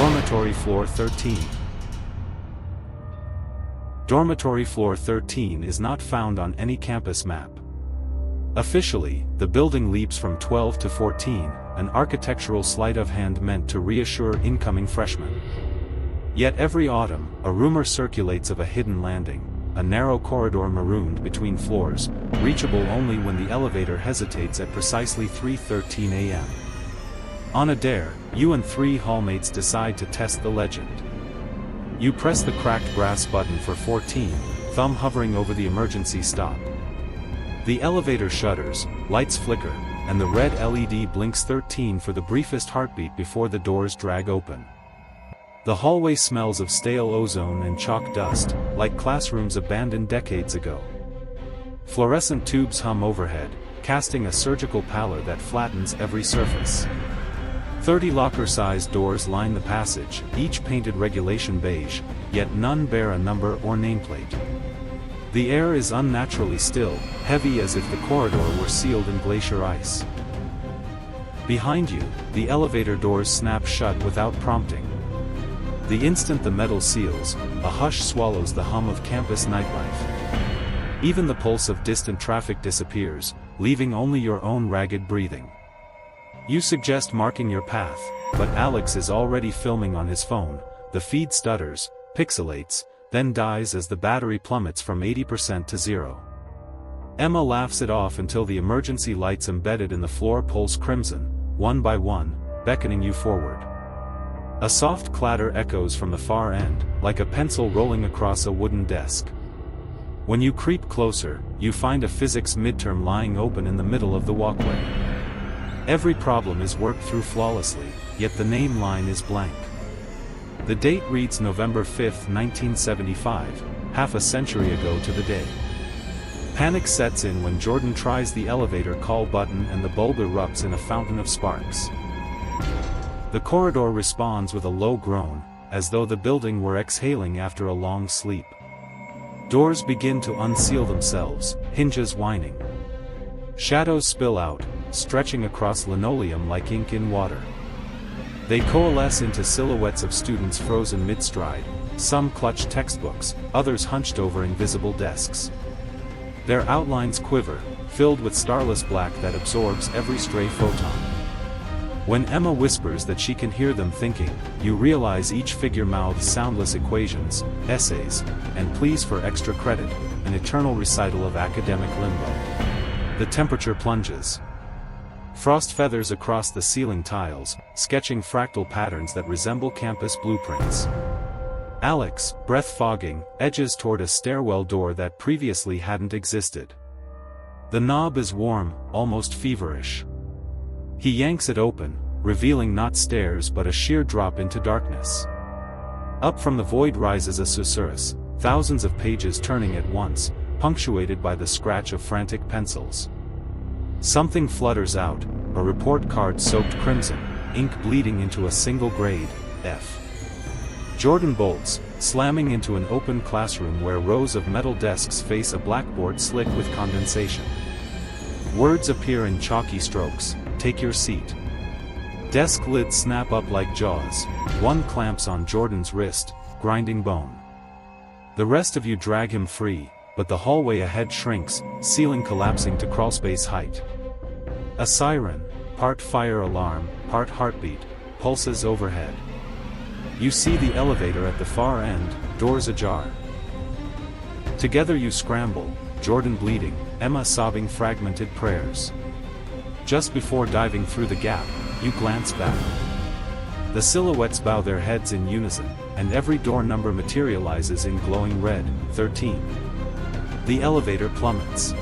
Dormitory Floor 13. Dormitory Floor 13 is not found on any campus map. Officially, the building leaps from 12 to 14, an architectural sleight of hand meant to reassure incoming freshmen. Yet every autumn, a rumor circulates of a hidden landing, a narrow corridor marooned between floors, reachable only when the elevator hesitates at precisely 3:13 a.m. On a dare, you and 3 hallmates decide to test the legend. You press the cracked brass button for 14, thumb hovering over the emergency stop. The elevator shudders, lights flicker, and the red LED blinks 13 for the briefest heartbeat before the doors drag open. The hallway smells of stale ozone and chalk dust, like classrooms abandoned decades ago. Fluorescent tubes hum overhead, casting a surgical pallor that flattens every surface. 30 locker-sized doors line the passage, each painted regulation beige, yet none bear a number or nameplate. The air is unnaturally still, heavy as if the corridor were sealed in glacier ice. Behind you, the elevator doors snap shut without prompting. The instant the metal seals, a hush swallows the hum of campus nightlife. Even the pulse of distant traffic disappears, leaving only your own ragged breathing. You suggest marking your path, but Alex is already filming on his phone. The feed stutters, pixelates, then dies as the battery plummets from 80% to 0. Emma laughs it off until the emergency lights embedded in the floor pulse crimson, one by one, beckoning you forward. A soft clatter echoes from the far end, like a pencil rolling across a wooden desk. When you creep closer, you find a physics midterm lying open in the middle of the walkway. Every problem is worked through flawlessly, yet the name line is blank. The date reads November 5, 1975, half a century ago to the day. Panic sets in when Jordan tries the elevator call button and the bulb erupts in a fountain of sparks. The corridor responds with a low groan, as though the building were exhaling after a long sleep. Doors begin to unseal themselves, hinges whining. Shadows spill out, stretching across linoleum like ink in water. They coalesce into silhouettes of students frozen mid-stride, some clutch textbooks, others hunched over invisible desks. Their outlines quiver, filled with starless black that absorbs every stray photon. When Emma whispers that she can hear them thinking, you realize each figure mouths soundless equations, essays, and pleas for extra credit, an eternal recital of academic limbo. The temperature plunges. Frost feathers across the ceiling tiles, sketching fractal patterns that resemble campus blueprints. Alex, breath fogging, edges toward a stairwell door that previously hadn't existed. The knob is warm, almost feverish. He yanks it open, revealing not stairs but a sheer drop into darkness. Up from the void rises a susurrus, thousands of pages turning at once, punctuated by the scratch of frantic pencils. Something flutters out, a report card soaked crimson, ink bleeding into a single grade, F. Jordan bolts, slamming into an open classroom where rows of metal desks face a blackboard slick with condensation. Words appear in chalky strokes, take your seat. Desk lids snap up like jaws, one clamps on Jordan's wrist, grinding bone. The rest of you drag him free, but the hallway ahead shrinks, ceiling collapsing to crawlspace height. A siren, part fire alarm, part heartbeat, pulses overhead. You see the elevator at the far end, doors ajar. Together you scramble, Jordan bleeding, Emma sobbing fragmented prayers. Just before diving through the gap, you glance back. The silhouettes bow their heads in unison, and every door number materializes in glowing red, 13. The elevator plummets.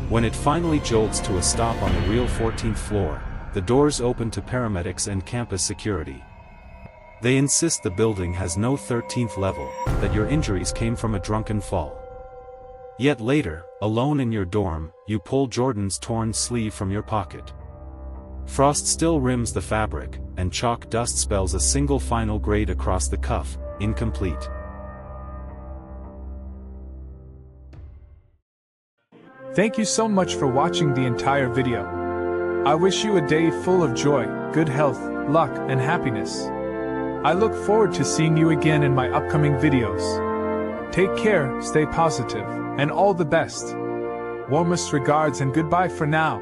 When it finally jolts to a stop on the real 14th floor, the doors open to paramedics and campus security. They insist the building has no 13th level, that your injuries came from a drunken fall. Yet later, alone in your dorm, you pull Jordan's torn sleeve from your pocket. Frost still rims the fabric, and chalk dust spells a single final grade across the cuff, incomplete. Thank you so much for watching the entire video. I wish you a day full of joy, good health, luck, and happiness. I look forward to seeing you again in my upcoming videos. Take care, stay positive, and all the best. Warmest regards and goodbye for now.